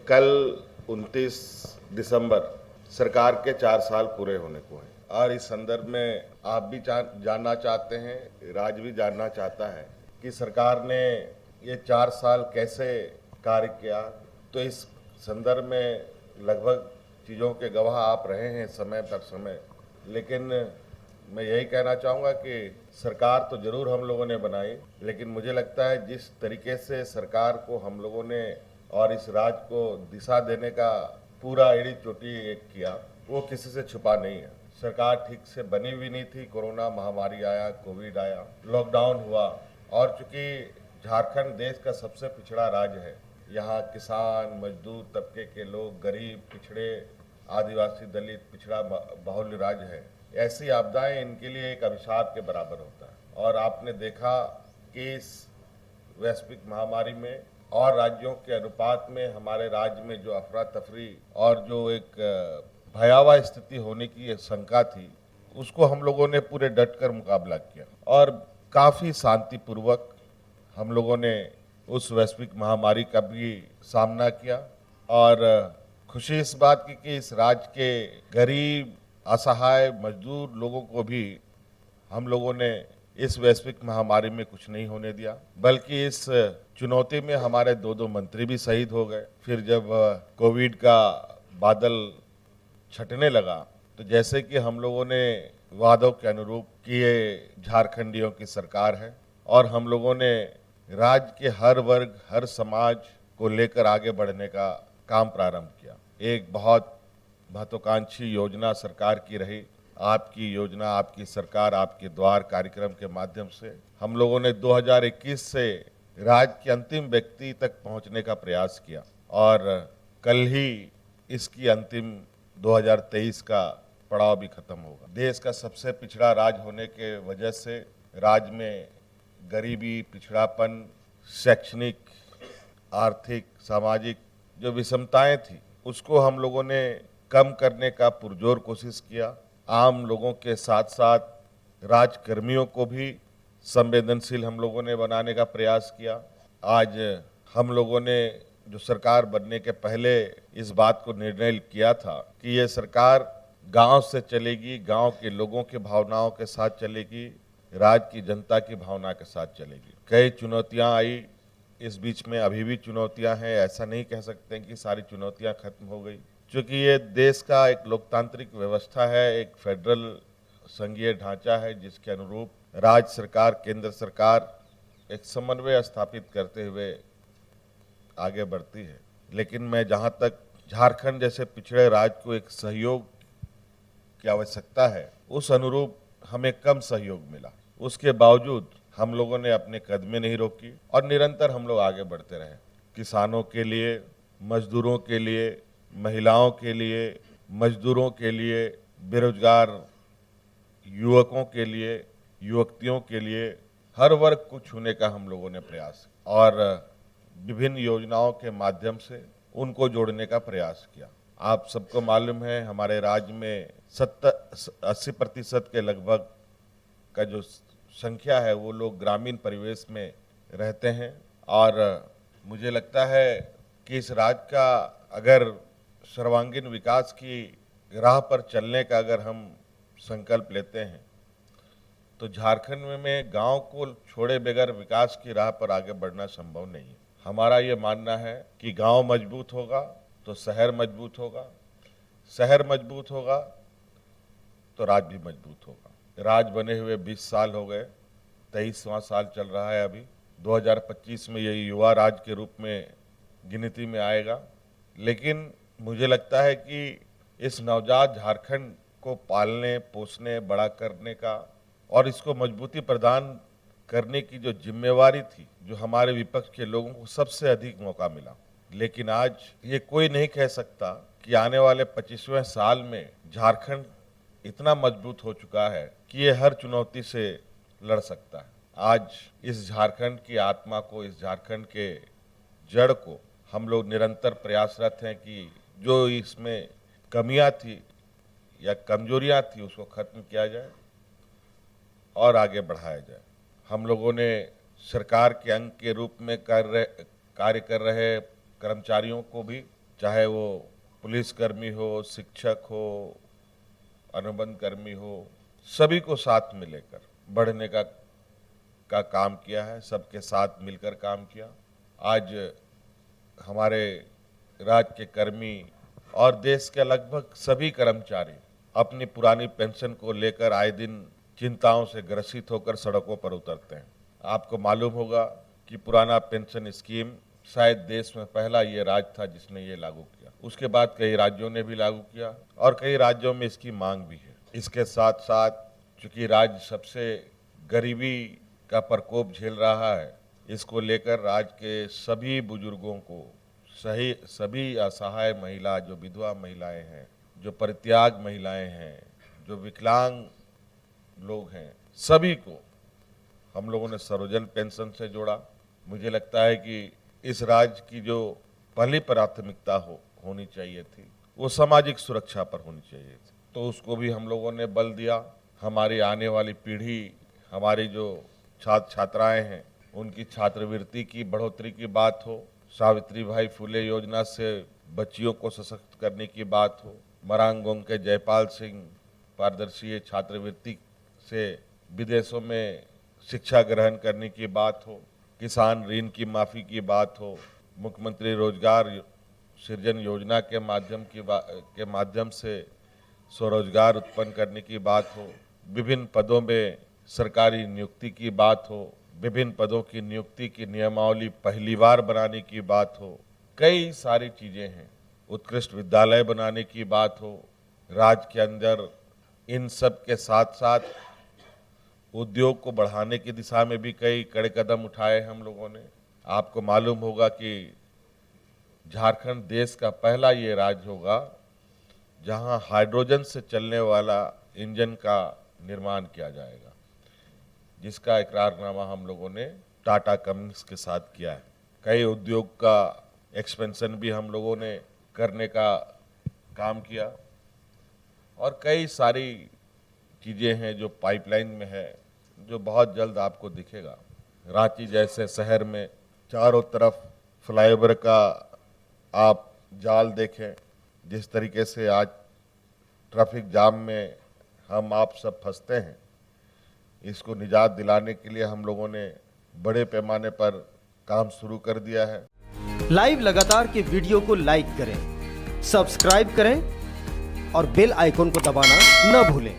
कल 29 दिसंबर सरकार के 4 साल पूरे होने को हैं और इस संदर्भ में आप भी जानना चाहते हैं, राज्य भी जानना चाहता है कि सरकार ने ये 4 साल कैसे कार्य किया। तो इस संदर्भ में लगभग चीज़ों के गवाह आप रहे हैं समय पर समय, लेकिन मैं यही कहना चाहूँगा कि सरकार तो ज़रूर हम लोगों ने बनाई, लेकिन मुझे लगता है जिस तरीके से सरकार को हम लोगों ने और इस राज्य को दिशा देने का पूरा एड़ी चोटी एक किया, वो किसी से छुपा नहीं है। सरकार ठीक से बनी हुई नहीं थी, कोरोना महामारी आया, कोविड आया, लॉकडाउन हुआ और चूंकि झारखंड देश का सबसे पिछड़ा राज्य है, यहाँ किसान, मजदूर तबके के लोग, गरीब, पिछड़े, आदिवासी, दलित, पिछड़ा बहुल्य राज्य है। ऐसी आपदाएं इनके लिए एक अभिशाप के बराबर होता है और आपने देखा कि इस वैश्विक महामारी में और राज्यों के अनुपात में हमारे राज्य में जो अफरा तफरी और जो एक भयावह स्थिति होने की शंका थी, उसको हम लोगों ने पूरे डट कर मुकाबला किया और काफ़ी शांतिपूर्वक हम लोगों ने उस वैश्विक महामारी का भी सामना किया। और खुशी इस बात की कि इस राज्य के गरीब, असहाय, मजदूर लोगों को भी हम लोगों ने इस वैश्विक महामारी में कुछ नहीं होने दिया, बल्कि इस चुनौती में हमारे दो मंत्री भी शहीद हो गए। फिर जब कोविड का बादल छटने लगा तो जैसे कि हम लोगों ने वादों के अनुरूप कि ये झारखंडियों की सरकार है और हम लोगों ने राज्य के हर वर्ग, हर समाज को लेकर आगे बढ़ने का काम प्रारंभ किया। एक बहुत महत्वाकांक्षी योजना सरकार की रही, आपकी योजना, आपकी सरकार, आपके द्वार कार्यक्रम के माध्यम से हम लोगों ने 2021 से राज्य के अंतिम व्यक्ति तक पहुंचने का प्रयास किया और कल ही इसकी अंतिम 2023 का पड़ाव भी खत्म होगा। देश का सबसे पिछड़ा राज्य होने के वजह से राज्य में गरीबी, पिछड़ापन, शैक्षणिक, आर्थिक, सामाजिक जो विषमताएं थी, उसको हम लोगों ने कम करने का पुरजोर कोशिश किया। आम लोगों के साथ साथ राजकर्मियों को भी संवेदनशील हम लोगों ने बनाने का प्रयास किया। आज हम लोगों ने जो सरकार बनने के पहले इस बात को निर्णय किया था कि ये सरकार गांव से चलेगी, गांव के लोगों के भावनाओं के साथ चलेगी, राज्य की जनता की भावना के साथ चलेगी। कई चुनौतियां आई, इस बीच में अभी भी चुनौतियां हैं, ऐसा नहीं कह सकते कि सारी चुनौतियां खत्म हो गई, क्योंकि ये देश का एक लोकतांत्रिक व्यवस्था है, एक फेडरल संघीय ढांचा है जिसके अनुरूप राज्य सरकार, केंद्र सरकार एक समन्वय स्थापित करते हुए आगे बढ़ती है। लेकिन मैं जहां तक झारखंड जैसे पिछड़े राज्य को एक सहयोग की आवश्यकता है, उस अनुरूप हमें कम सहयोग मिला। उसके बावजूद हम लोगों ने अपने कदमें नहीं रोकी और निरंतर हम लोग आगे बढ़ते रहे। किसानों के लिए, मजदूरों के लिए, महिलाओं के लिए, मजदूरों के लिए, बेरोजगार युवकों के लिए, युवतियों के लिए, हर वर्ग को छूने का हम लोगों ने प्रयास और विभिन्न योजनाओं के माध्यम से उनको जोड़ने का प्रयास किया। आप सबको मालूम है हमारे राज्य में 80% के लगभग का जो संख्या है वो लोग ग्रामीण परिवेश में रहते हैं और मुझे लगता है कि इस राज्य का अगर सर्वांगीण विकास की राह पर चलने का अगर हम संकल्प लेते हैं तो झारखंड में गांव को छोड़े बगैर विकास की राह पर आगे बढ़ना संभव नहीं है। हमारा ये मानना है कि गांव मजबूत होगा तो शहर मजबूत होगा, शहर मजबूत होगा तो राज्य भी मजबूत होगा। राज्य बने हुए 20 साल हो गए, 23वां साल चल रहा है अभी। 2025 में ये युवा राज्य के रूप में गिनती में आएगा, लेकिन मुझे लगता है कि इस नवजात झारखंड को पालने, पोसने, बड़ा करने का और इसको मजबूती प्रदान करने की जो जिम्मेवारी थी, जो हमारे विपक्ष के लोगों को सबसे अधिक मौका मिला। लेकिन आज ये कोई नहीं कह सकता कि आने वाले 25वें साल में झारखंड इतना मजबूत हो चुका है कि ये हर चुनौती से लड़ सकता है। आज इस झारखंड की आत्मा को, इस झारखंड के जड़ को हम लोग निरंतर प्रयासरत हैं कि जो इसमें कमियां थी या कमजोरियां थी उसको खत्म किया जाए और आगे बढ़ाया जाए। हम लोगों ने सरकार के अंग के रूप में कार्य कर रहे कर्मचारियों को भी चाहे वो पुलिसकर्मी हो, शिक्षक हो, अनुबंध कर्मी हो, सभी को साथ में लेकर बढ़ने का काम किया है, सबके साथ मिलकर काम किया। आज हमारे राज्य के कर्मी और देश के लगभग सभी कर्मचारी अपनी पुरानी पेंशन को लेकर आए दिन चिंताओं से ग्रसित होकर सड़कों पर उतरते हैं। आपको मालूम होगा कि पुराना पेंशन स्कीम शायद देश में पहला ये राज्य था जिसने ये लागू किया। उसके बाद कई राज्यों ने भी लागू किया और कई राज्यों में इसकी मांग भी है। इसके साथ साथ चूंकि राज्य सबसे गरीबी का प्रकोप झेल रहा है, इसको लेकर राज्य के सभी बुजुर्गों को, सभी असहाय महिला, जो विधवा महिलाएं हैं, जो परित्याग महिलाएं हैं, जो विकलांग लोग हैं, सभी को हम लोगों ने सर्वजन पेंशन से जोड़ा। मुझे लगता है कि इस राज्य की जो पहली प्राथमिकता होनी चाहिए थी वो सामाजिक सुरक्षा पर होनी चाहिए थी, तो उसको भी हम लोगों ने बल दिया। हमारी आने वाली पीढ़ी, हमारी जो छात्र छात्राएं हैं, उनकी छात्रवृत्ति की बढ़ोतरी की बात हो, सावित्रीबाई फुले योजना से बच्चियों को सशक्त करने की बात हो, मरांगोंग के जयपाल सिंह पारदर्शी छात्रवृत्ति से विदेशों में शिक्षा ग्रहण करने की बात हो, किसान ऋण की माफ़ी की बात हो, मुख्यमंत्री रोजगार सृजन योजना के माध्यम से स्वरोजगार उत्पन्न करने की बात हो, विभिन्न पदों में सरकारी नियुक्ति की बात हो, विभिन्न पदों की नियुक्ति की नियमावली पहली बार बनाने की बात हो, कई सारी चीज़ें हैं। उत्कृष्ट विद्यालय बनाने की बात हो राज्य के अंदर। इन सब के साथ साथ उद्योग को बढ़ाने की दिशा में भी कई कड़े कदम उठाए हम लोगों ने। आपको मालूम होगा कि झारखंड देश का पहला ये राज्य होगा जहां हाइड्रोजन से चलने वाला इंजन का निर्माण किया जाएगा, जिसका इकरारनामा हम लोगों ने टाटा कंपनी के साथ किया है। कई उद्योग का एक्सपेंशन भी हम लोगों ने करने का काम किया और कई सारी चीज़ें हैं जो पाइपलाइन में है, जो बहुत जल्द आपको दिखेगा। रांची जैसे शहर में चारों तरफ फ्लाईओवर का आप जाल देखें, जिस तरीके से आज ट्रैफिक जाम में हम आप सब फंसते हैं, इसको निजात दिलाने के लिए हम लोगों ने बड़े पैमाने पर काम शुरू कर दिया है। लाइव लगातार के वीडियो को लाइक करें, सब्सक्राइब करें और बेल आइकॉन को दबाना न भूलें।